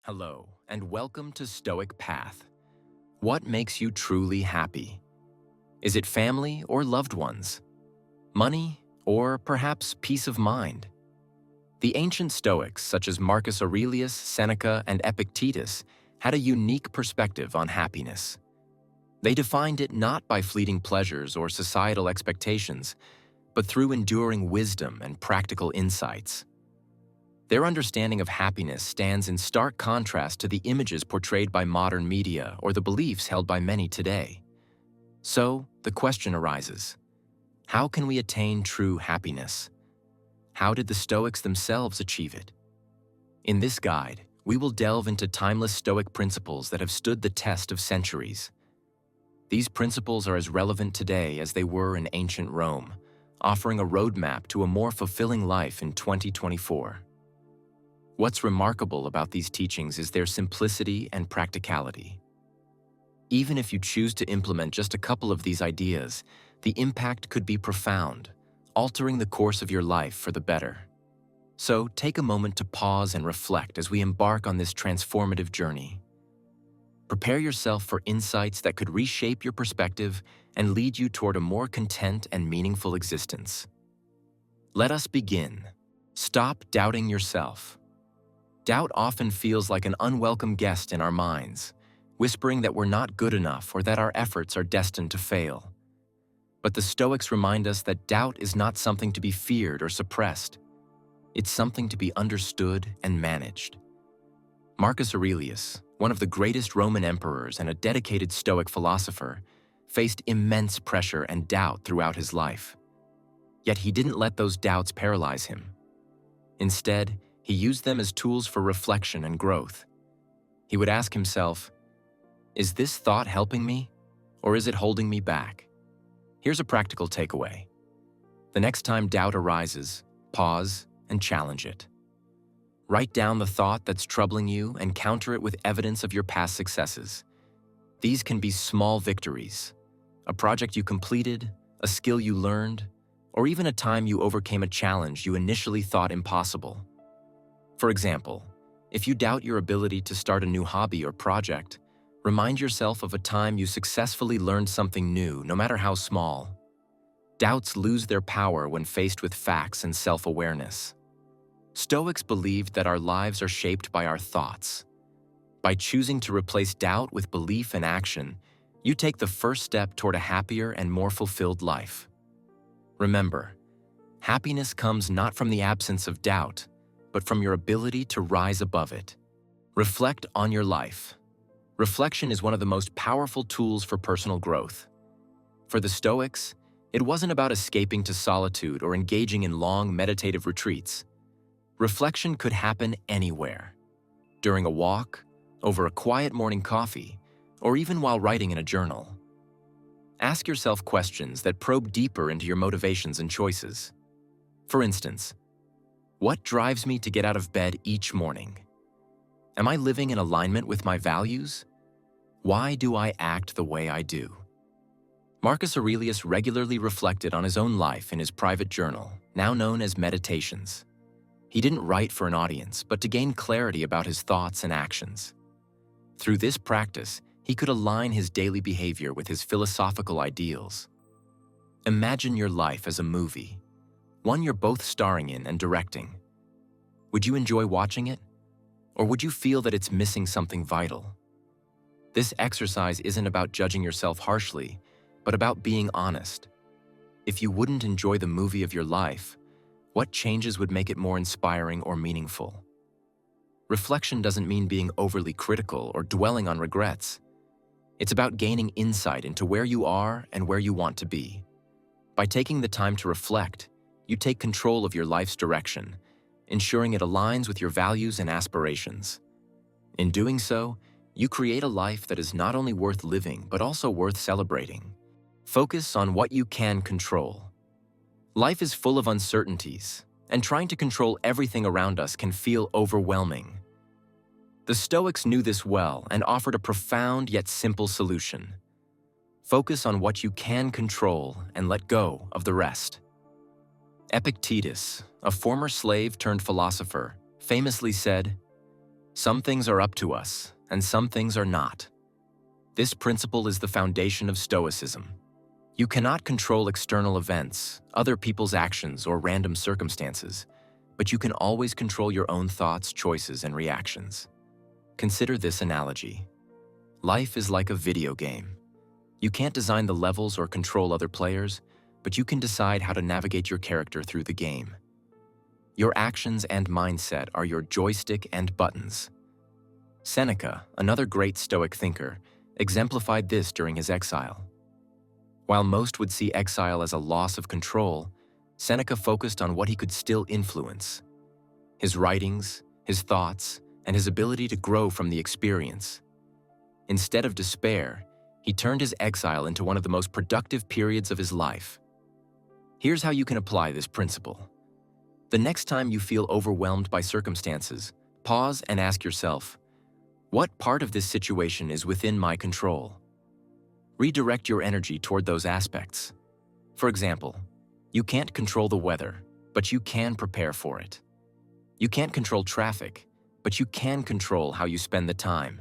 Hello, and welcome to Stoic Path. What makes you truly happy? Is it family or loved ones? Money or perhaps peace of mind? The ancient Stoics, such as Marcus Aurelius, Seneca, and Epictetus, had a unique perspective on happiness. They defined it not by fleeting pleasures or societal expectations, but through enduring wisdom and practical insights. Their understanding of happiness stands in stark contrast to the images portrayed by modern media or the beliefs held by many today. So, the question arises, how can we attain true happiness? How did the Stoics themselves achieve it? In this guide, we will delve into timeless Stoic principles that have stood the test of centuries. These principles are as relevant today as they were in ancient Rome, offering a roadmap to a more fulfilling life in 2024. What's remarkable about these teachings is their simplicity and practicality. Even if you choose to implement just a couple of these ideas, the impact could be profound, altering the course of your life for the better. So take a moment to pause and reflect as we embark on this transformative journey. Prepare yourself for insights that could reshape your perspective and lead you toward a more content and meaningful existence. Let us begin. Stop doubting yourself. Doubt often feels like an unwelcome guest in our minds, whispering that we're not good enough or that our efforts are destined to fail. But the Stoics remind us that doubt is not something to be feared or suppressed. It's something to be understood and managed. Marcus Aurelius, one of the greatest Roman emperors and a dedicated Stoic philosopher, faced immense pressure and doubt throughout his life. Yet he didn't let those doubts paralyze him. Instead, he used them as tools for reflection and growth. He would ask himself, is this thought helping me, or is it holding me back? Here's a practical takeaway. The next time doubt arises, pause and challenge it. Write down the thought that's troubling you and counter it with evidence of your past successes. These can be small victories, a project you completed, a skill you learned, or even a time you overcame a challenge you initially thought impossible. For example, if you doubt your ability to start a new hobby or project, remind yourself of a time you successfully learned something new, no matter how small. Doubts lose their power when faced with facts and self-awareness. Stoics believed that our lives are shaped by our thoughts. By choosing to replace doubt with belief and action, you take the first step toward a happier and more fulfilled life. Remember, happiness comes not from the absence of doubt, but from your ability to rise above it. Reflect on your life. Reflection is one of the most powerful tools for personal growth. For the Stoics, it wasn't about escaping to solitude or engaging in long meditative retreats. Reflection could happen anywhere. During a walk, over a quiet morning coffee, or even while writing in a journal. Ask yourself questions that probe deeper into your motivations and choices. For instance, what drives me to get out of bed each morning? Am I living in alignment with my values? Why do I act the way I do? Marcus Aurelius regularly reflected on his own life in his private journal, now known as Meditations. He didn't write for an audience, but to gain clarity about his thoughts and actions. Through this practice, he could align his daily behavior with his philosophical ideals. Imagine your life as a movie, one you're both starring in and directing. Would you enjoy watching it? Or would you feel that it's missing something vital? This exercise isn't about judging yourself harshly, but about being honest. If you wouldn't enjoy the movie of your life, what changes would make it more inspiring or meaningful? Reflection doesn't mean being overly critical or dwelling on regrets. It's about gaining insight into where you are and where you want to be. By taking the time to reflect, you take control of your life's direction, ensuring it aligns with your values and aspirations. In doing so, you create a life that is not only worth living, but also worth celebrating. Focus on what you can control. Life is full of uncertainties, and trying to control everything around us can feel overwhelming. The Stoics knew this well and offered a profound yet simple solution. Focus on what you can control and let go of the rest. Epictetus, a former slave turned philosopher, famously said, Some things are up to us, and some things are not. This principle is the foundation of Stoicism. You cannot control external events, other people's actions, or random circumstances, but you can always control your own thoughts, choices, and reactions. Consider this analogy. Life is like a video game. You can't design the levels or control other players, but you can decide how to navigate your character through the game. Your actions and mindset are your joystick and buttons. Seneca, another great Stoic thinker, exemplified this during his exile. While most would see exile as a loss of control, Seneca focused on what he could still influence: his writings, his thoughts, and his ability to grow from the experience. Instead of despair, he turned his exile into one of the most productive periods of his life. Here's how you can apply this principle. The next time you feel overwhelmed by circumstances, pause and ask yourself, what part of this situation is within my control? Redirect your energy toward those aspects. For example, you can't control the weather, but you can prepare for it. You can't control traffic, but you can control how you spend the time.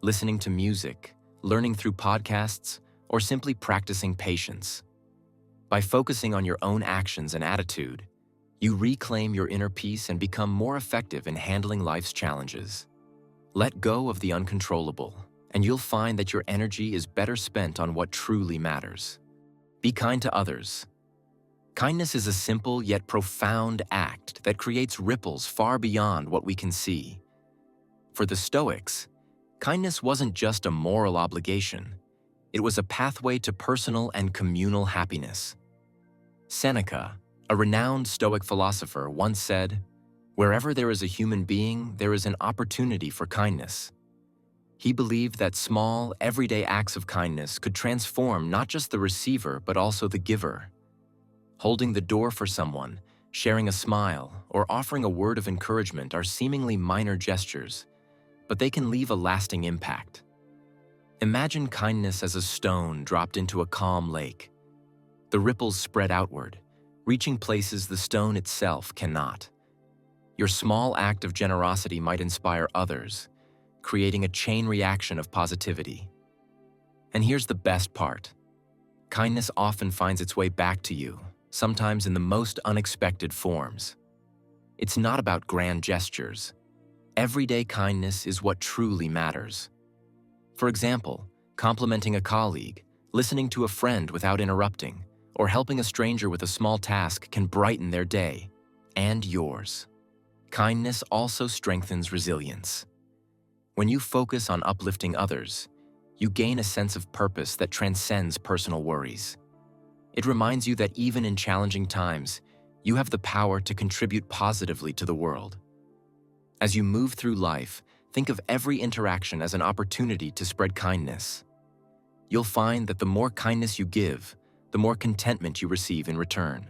Listening to music, learning through podcasts, or simply practicing patience. By focusing on your own actions and attitude, you reclaim your inner peace and become more effective in handling life's challenges. Let go of the uncontrollable, and you'll find that your energy is better spent on what truly matters. Be kind to others. Kindness is a simple yet profound act that creates ripples far beyond what we can see. For the Stoics, kindness wasn't just a moral obligation. It was a pathway to personal and communal happiness. Seneca, a renowned Stoic philosopher, once said, "Wherever there is a human being, there is an opportunity for kindness." He believed that small, everyday acts of kindness could transform not just the receiver, but also the giver. Holding the door for someone, sharing a smile, or offering a word of encouragement are seemingly minor gestures, but they can leave a lasting impact. Imagine kindness as a stone dropped into a calm lake. The ripples spread outward, reaching places the stone itself cannot. Your small act of generosity might inspire others, creating a chain reaction of positivity. And here's the best part. Kindness often finds its way back to you, sometimes in the most unexpected forms. It's not about grand gestures. Everyday kindness is what truly matters. For example, complimenting a colleague, listening to a friend without interrupting, or helping a stranger with a small task can brighten their day, and yours. Kindness also strengthens resilience. When you focus on uplifting others, you gain a sense of purpose that transcends personal worries. It reminds you that even in challenging times, you have the power to contribute positively to the world. As you move through life, think of every interaction as an opportunity to spread kindness. You'll find that the more kindness you give, the more contentment you receive in return.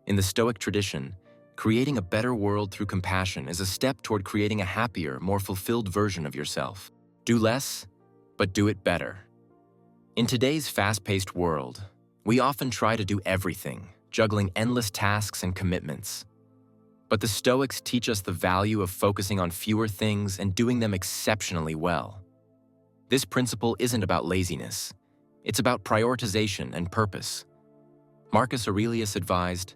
In the Stoic tradition, creating a better world through compassion is a step toward creating a happier, more fulfilled version of yourself. Do less, but do it better. In today's fast-paced world, we often try to do everything, juggling endless tasks and commitments. But the Stoics teach us the value of focusing on fewer things and doing them exceptionally well. This principle isn't about laziness. It's about prioritization and purpose. Marcus Aurelius advised,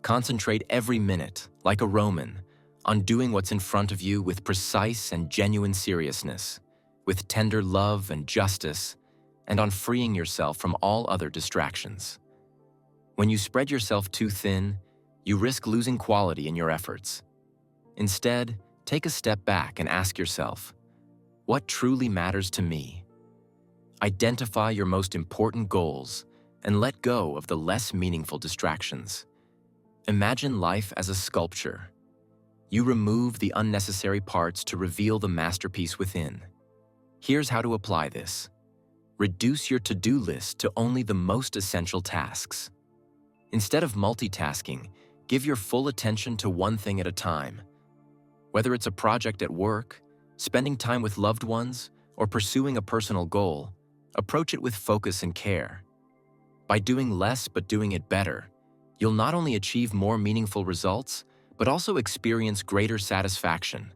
"Concentrate every minute, like a Roman, on doing what's in front of you with precise and genuine seriousness, with tender love and justice, and on freeing yourself from all other distractions." When you spread yourself too thin, you risk losing quality in your efforts. Instead, take a step back and ask yourself, what truly matters to me? Identify your most important goals and let go of the less meaningful distractions. Imagine life as a sculpture. You remove the unnecessary parts to reveal the masterpiece within. Here's how to apply this. Reduce your to-do list to only the most essential tasks. Instead of multitasking, give your full attention to one thing at a time. Whether it's a project at work, spending time with loved ones, or pursuing a personal goal, approach it with focus and care. By doing less but doing it better, you'll not only achieve more meaningful results, but also experience greater satisfaction.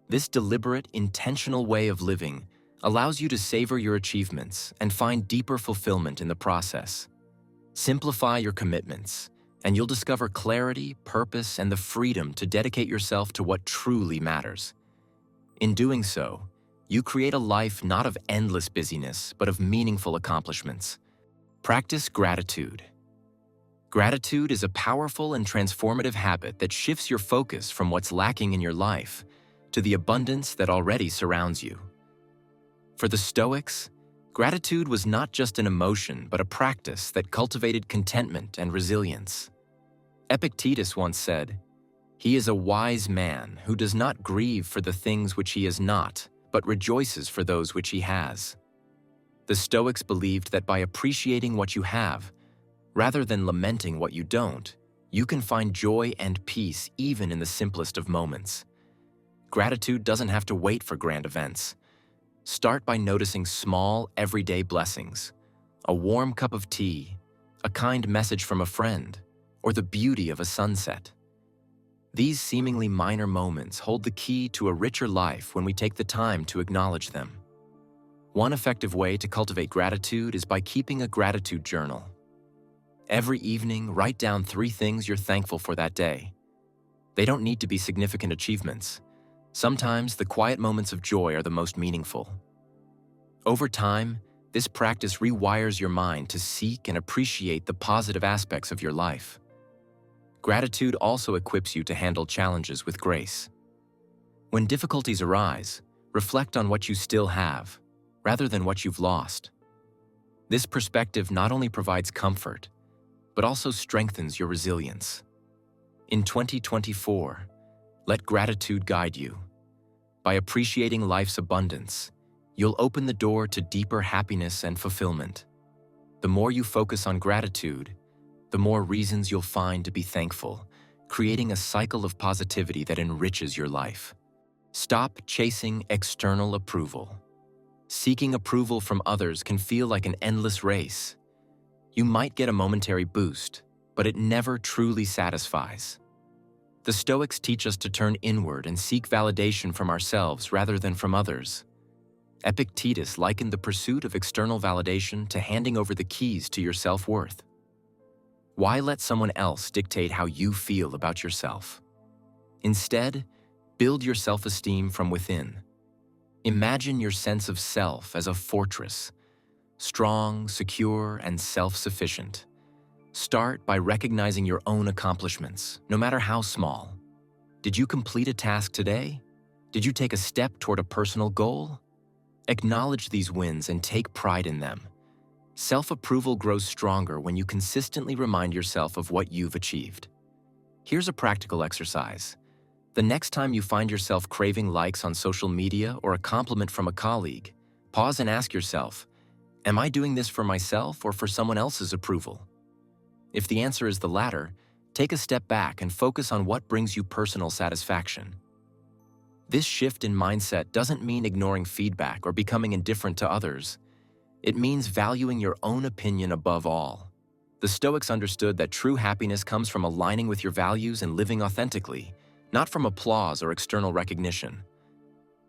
This deliberate, intentional way of living allows you to savor your achievements and find deeper fulfillment in the process. Simplify your commitments, and you'll discover clarity, purpose, and the freedom to dedicate yourself to what truly matters. In doing so, you create a life not of endless busyness, but of meaningful accomplishments. Practice gratitude. Gratitude is a powerful and transformative habit that shifts your focus from what's lacking in your life to the abundance that already surrounds you. For the Stoics, gratitude was not just an emotion, but a practice that cultivated contentment and resilience. Epictetus once said, "He is a wise man who does not grieve for the things which he is not, but rejoices for those which he has." The Stoics believed that by appreciating what you have, rather than lamenting what you don't, you can find joy and peace even in the simplest of moments. Gratitude doesn't have to wait for grand events. Start by noticing small, everyday blessings: a warm cup of tea, a kind message from a friend, or the beauty of a sunset. These seemingly minor moments hold the key to a richer life when we take the time to acknowledge them. One effective way to cultivate gratitude is by keeping a gratitude journal. Every evening, write down 3 things you're thankful for that day. They don't need to be significant achievements. Sometimes the quiet moments of joy are the most meaningful. Over time, this practice rewires your mind to seek and appreciate the positive aspects of your life. Gratitude also equips you to handle challenges with grace. When difficulties arise, reflect on what you still have, rather than what you've lost. This perspective not only provides comfort, but also strengthens your resilience. In 2024, let gratitude guide you. By appreciating life's abundance, you'll open the door to deeper happiness and fulfillment. The more you focus on gratitude, the more reasons you'll find to be thankful, creating a cycle of positivity that enriches your life. Stop chasing external approval. Seeking approval from others can feel like an endless race. You might get a momentary boost, but it never truly satisfies. The Stoics teach us to turn inward and seek validation from ourselves rather than from others. Epictetus likened the pursuit of external validation to handing over the keys to your self-worth. Why let someone else dictate how you feel about yourself? Instead, build your self-esteem from within. Imagine your sense of self as a fortress, strong, secure, and self-sufficient. Start by recognizing your own accomplishments, no matter how small. Did you complete a task today? Did you take a step toward a personal goal? Acknowledge these wins and take pride in them. Self-approval grows stronger when you consistently remind yourself of what you've achieved. Here's a practical exercise. The next time you find yourself craving likes on social media or a compliment from a colleague, pause and ask yourself, am I doing this for myself or for someone else's approval? If the answer is the latter, take a step back and focus on what brings you personal satisfaction. This shift in mindset doesn't mean ignoring feedback or becoming indifferent to others. It means valuing your own opinion above all. The Stoics understood that true happiness comes from aligning with your values and living authentically, not from applause or external recognition.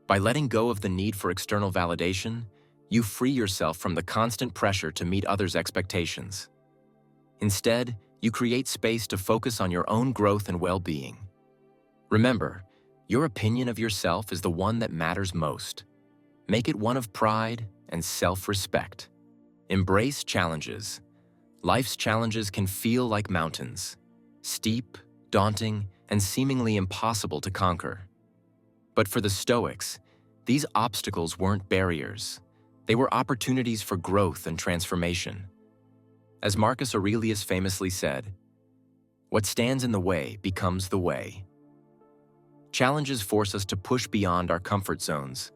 By letting go of the need for external validation, you free yourself from the constant pressure to meet others' expectations. Instead, you create space to focus on your own growth and well-being. Remember, your opinion of yourself is the one that matters most. Make it one of pride and self-respect. Embrace challenges. Life's challenges can feel like mountains, steep, daunting, and seemingly impossible to conquer. But for the Stoics, these obstacles weren't barriers. They were opportunities for growth and transformation. As Marcus Aurelius famously said, "What stands in the way becomes the way." Challenges force us to push beyond our comfort zones,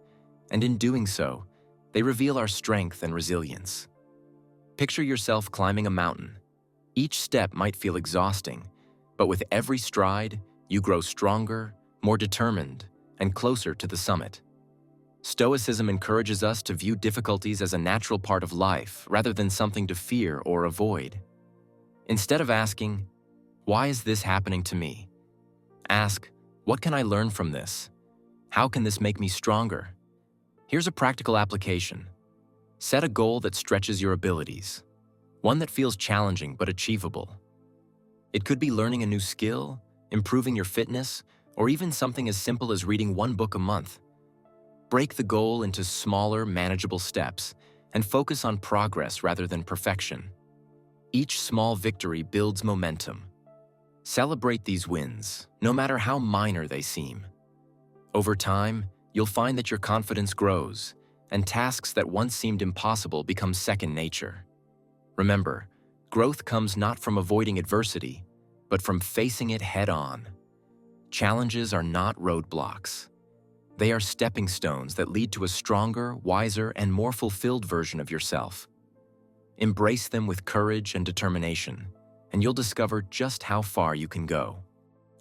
and in doing so, they reveal our strength and resilience. Picture yourself climbing a mountain. Each step might feel exhausting, but with every stride, you grow stronger, more determined, and closer to the summit. Stoicism encourages us to view difficulties as a natural part of life rather than something to fear or avoid. Instead of asking, "Why is this happening to me?" ask, "What can I learn from this?" How can this make me stronger? Here's a practical application. Set a goal that stretches your abilities, one that feels challenging but achievable. It could be learning a new skill, improving your fitness, or even something as simple as reading one book a month. Break the goal into smaller, manageable steps and focus on progress rather than perfection. Each small victory builds momentum. Celebrate these wins, no matter how minor they seem. Over time, you'll find that your confidence grows, and tasks that once seemed impossible become second nature. Remember, growth comes not from avoiding adversity, but from facing it head-on. Challenges are not roadblocks. They are stepping stones that lead to a stronger, wiser, and more fulfilled version of yourself. Embrace them with courage and determination, and you'll discover just how far you can go.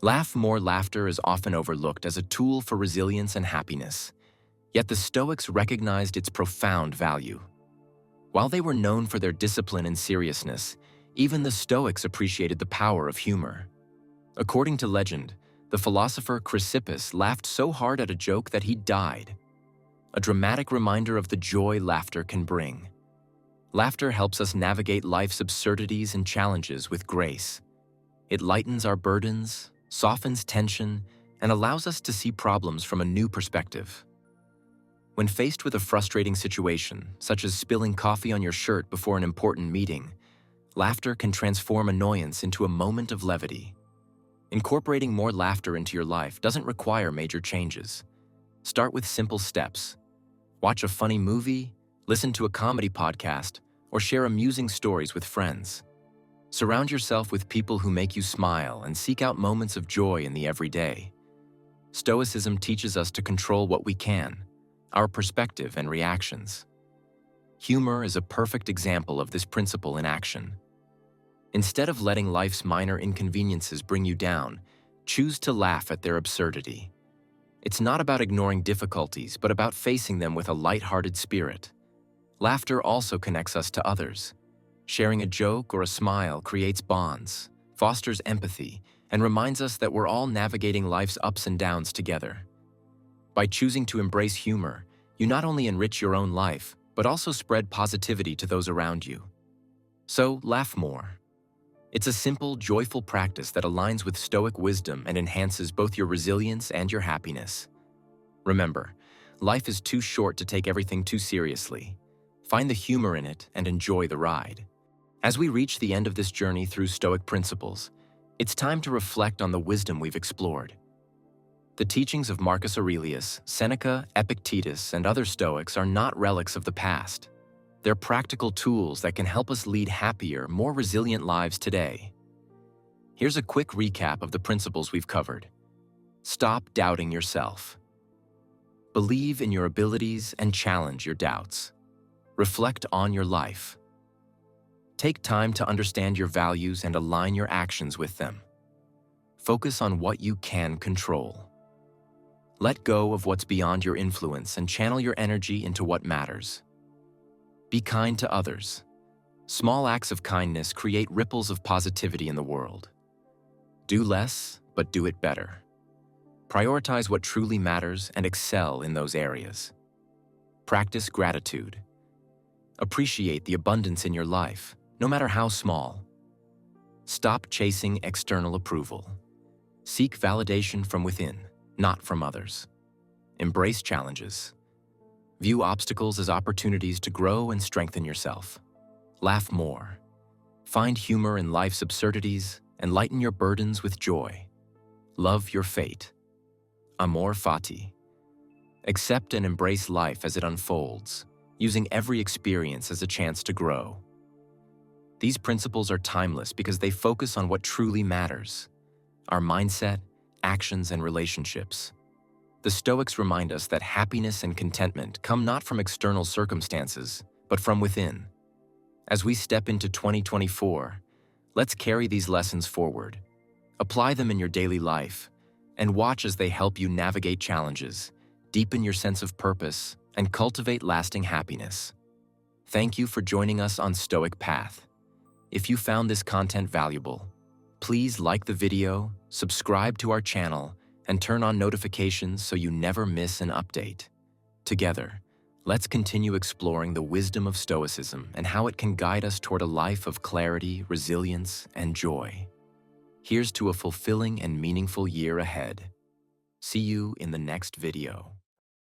Laugh more. Laughter is often overlooked as a tool for resilience and happiness, yet the Stoics recognized its profound value. While they were known for their discipline and seriousness, even the Stoics appreciated the power of humor. According to legend, the philosopher Chrysippus laughed so hard at a joke that he died. A dramatic reminder of the joy laughter can bring. Laughter helps us navigate life's absurdities and challenges with grace. It lightens our burdens, softens tension, and allows us to see problems from a new perspective. When faced with a frustrating situation, such as spilling coffee on your shirt before an important meeting, laughter can transform annoyance into a moment of levity. Incorporating more laughter into your life doesn't require major changes. Start with simple steps. Watch a funny movie, listen to a comedy podcast, or share amusing stories with friends. Surround yourself with people who make you smile and seek out moments of joy in the everyday. Stoicism teaches us to control what we can, our perspective and reactions. Humor is a perfect example of this principle in action. Instead of letting life's minor inconveniences bring you down, choose to laugh at their absurdity. It's not about ignoring difficulties, but about facing them with a light-hearted spirit. Laughter also connects us to others. Sharing a joke or a smile creates bonds, fosters empathy, and reminds us that we're all navigating life's ups and downs together. By choosing to embrace humor, you not only enrich your own life, but also spread positivity to those around you. So, laugh more. It's a simple, joyful practice that aligns with Stoic wisdom and enhances both your resilience and your happiness. Remember, life is too short to take everything too seriously. Find the humor in it and enjoy the ride. As we reach the end of this journey through Stoic principles, it's time to reflect on the wisdom we've explored. The teachings of Marcus Aurelius, Seneca, Epictetus, and other Stoics are not relics of the past. They're practical tools that can help us lead happier, more resilient lives today. Here's a quick recap of the principles we've covered. Stop doubting yourself. Believe in your abilities and challenge your doubts. Reflect on your life. Take time to understand your values and align your actions with them. Focus on what you can control. Let go of what's beyond your influence and channel your energy into what matters. Be kind to others. Small acts of kindness create ripples of positivity in the world. Do less, but do it better. Prioritize what truly matters and excel in those areas. Practice gratitude. Appreciate the abundance in your life, no matter how small. Stop chasing external approval. Seek validation from within, not from others. Embrace challenges. View obstacles as opportunities to grow and strengthen yourself. Laugh more. Find humor in life's absurdities and lighten your burdens with joy. Love your fate. Amor, Fati. Accept and embrace life as it unfolds, using every experience as a chance to grow. These principles are timeless because they focus on what truly matters: our mindset, actions, and relationships. The Stoics remind us that happiness and contentment come not from external circumstances, but from within. As we step into 2024, let's carry these lessons forward. Apply them in your daily life, and watch as they help you navigate challenges, deepen your sense of purpose, and cultivate lasting happiness. Thank you for joining us on Stoic Path. If you found this content valuable, please like the video, subscribe to our channel, and turn on notifications so you never miss an update. Together, let's continue exploring the wisdom of Stoicism and how it can guide us toward a life of clarity, resilience, and joy. Here's to a fulfilling and meaningful year ahead. See you in the next video.